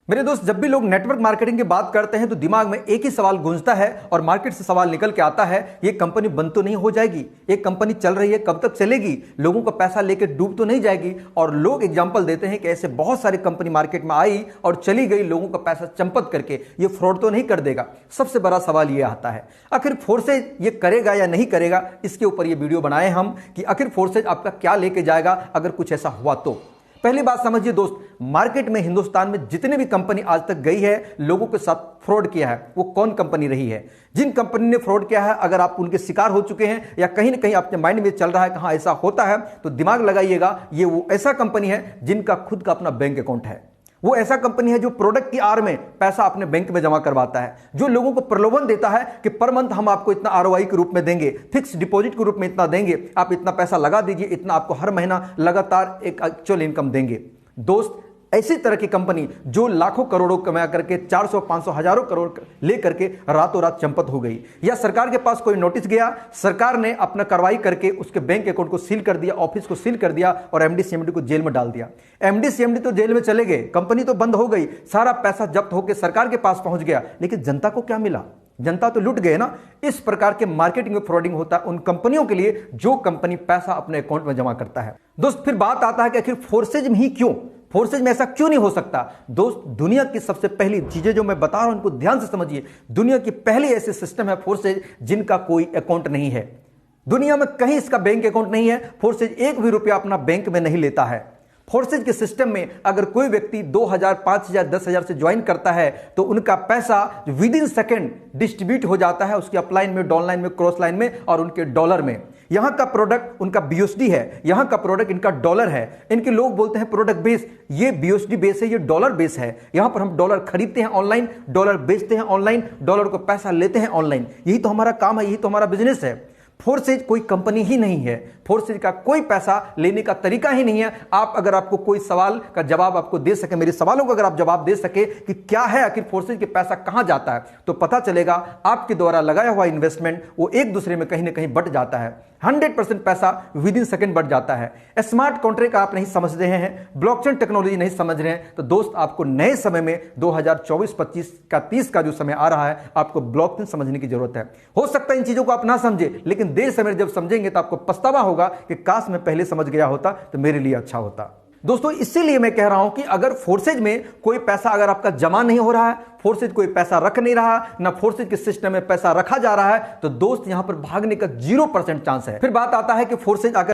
मेरे दोस्त, जब भी लोग नेटवर्क मार्केटिंग की बात करते हैं तो दिमाग में एक ही सवाल गूंजता है और मार्केट से सवाल निकल के आता है, ये कंपनी बंद तो नहीं हो जाएगी? एक कंपनी चल रही है, कब तक चलेगी? लोगों का पैसा लेके डूब तो नहीं जाएगी? और लोग एग्जांपल देते हैं कि ऐसे बहुत सारी कंपनी मार्केट में आई और चली गई, लोगों का पैसा चंपत करके। ये फ्रॉड तो नहीं कर देगा? सबसे बड़ा सवाल ये आता है, आखिर फोर्सेज ये करेगा या नहीं करेगा? इसके ऊपर ये वीडियो बनाए हम कि आखिर फोर्सेज आपका क्या लेके जाएगा अगर कुछ ऐसा हुआ तो। पहली बात समझिए दोस्त, मार्केट में हिंदुस्तान में जितने भी कंपनी आज तक गई है, लोगों के साथ फ्रॉड किया है, वो कौन कंपनी रही है? जिन कंपनी ने फ्रॉड किया है, अगर आप उनके शिकार हो चुके हैं या कहीं ना कहीं आपके माइंड में चल रहा है कहां ऐसा होता है, तो दिमाग लगाइएगा, ये वो ऐसा कंपनी है जिनका खुद का अपना बैंक अकाउंट है। वो ऐसा कंपनी है जो प्रोडक्ट की आड़ में पैसा अपने बैंक में जमा करवाता है, जो लोगों को प्रलोभन देता है कि पर मंथ हम आपको इतना आरओआई के रूप में देंगे, फिक्स डिपॉजिट के रूप में इतना देंगे, आप इतना पैसा लगा दीजिए, इतना आपको हर महीना लगातार एक एक्चुअल इनकम देंगे। दोस्त, ऐसी तरह की कंपनी जो लाखों करोड़ों कमा करके 400, 500, हजारों करोड़ लेकर के रातों रात चंपत हो गई, या सरकार के पास कोई नोटिस गया, सरकार ने अपना कार्रवाई करके उसके बैंक अकाउंट को सील कर दिया, ऑफिस को सील कर दिया और एमडी सीएमडी को जेल में डाल दिया। एमडी सीएमडी तो जेल में चले गए, कंपनी तो बंद हो गई, सारा पैसा जब्त होकर सरकार के पास पहुंच गया, लेकिन जनता को क्या मिला? जनता तो लूट गए ना। इस प्रकार के मार्केटिंग में फ्रॉडिंग होता है उन कंपनियों के लिए जो कंपनी पैसा अपने अकाउंट में जमा करता है। दोस्त, फिर बात आता है कि आखिर फोर्सेज में ही क्यों? फोर्सेज में ऐसा क्यों नहीं हो सकता? दोस्त, दुनिया की सबसे पहली चीजें जो मैं बता रहा हूं उनको ध्यान से समझिए। दुनिया की पहली ऐसे सिस्टम है फोर्सेज जिनका कोई अकाउंट नहीं है। दुनिया में कहीं इसका बैंक अकाउंट नहीं है। फोर्सेज एक भी रुपया अपना बैंक में नहीं लेता है। फोर्सेज के सिस्टम में अगर कोई व्यक्ति 2000, 5000, 10,000 से ज्वाइन करता है तो उनका पैसा विद इन सेकेंड डिस्ट्रीब्यूट हो जाता है उसके अपलाइन में, डाउनलाइन में, क्रॉस लाइन में और उनके डॉलर में। यहां का प्रोडक्ट उनका बीयूएसडी है, यहां का प्रोडक्ट इनका डॉलर है। इनके लोग बोलते हैं प्रोडक्ट बेस, ये बीयूएसडी बेस है, ये डॉलर बेस है। यहां पर हम डॉलर खरीदते हैं ऑनलाइन, डॉलर बेचते हैं ऑनलाइन, डॉलर को पैसा लेते हैं ऑनलाइन। यही तो हमारा काम है, यही तो हमारा बिजनेस है। फोर्सेज कोई कंपनी ही नहीं है। फोर्सेज का कोई पैसा लेने का तरीका ही नहीं है। आप अगर आपको कोई सवाल का जवाब आपको दे सके, मेरे सवालों का अगर आप जवाब दे सके कि क्या है आखिर फोर्सेज के पैसा कहां जाता है, तो पता चलेगा आपके द्वारा लगाया हुआ इन्वेस्टमेंट वो एक दूसरे में कहीं ना कहीं बट जाता है। 100% पैसा विद इन सेकंड बढ़ जाता है। स्मार्ट कॉन्ट्रैक्ट आप नहीं समझ रहे हैं, ब्लॉकचेन टेक्नोलॉजी नहीं समझ रहे हैं, तो दोस्त आपको नए समय में 2024-25 का 30 का जो समय आ रहा है, आपको ब्लॉकचेन समझने की जरूरत है। हो सकता है इन चीजों को आप ना समझे, लेकिन देर समय जब समझेंगे तो आपको पछतावा होगा कि काश मैं पहले समझ गया होता तो मेरे लिए अच्छा होता। दोस्तों, इसीलिए मैं कह रहा हूं कि अगर फोर्सेज में कोई पैसा अगर आपका जमा नहीं हो रहा है, फोर्सेज कोई पैसा रख नहीं रहा, ना फोर्सेज के सिस्टम में पैसा रखा जा रहा है, तो दोस्त यहां पर भागने का 0% चांस है। फिर बात आता है कि फोर्सेज अगर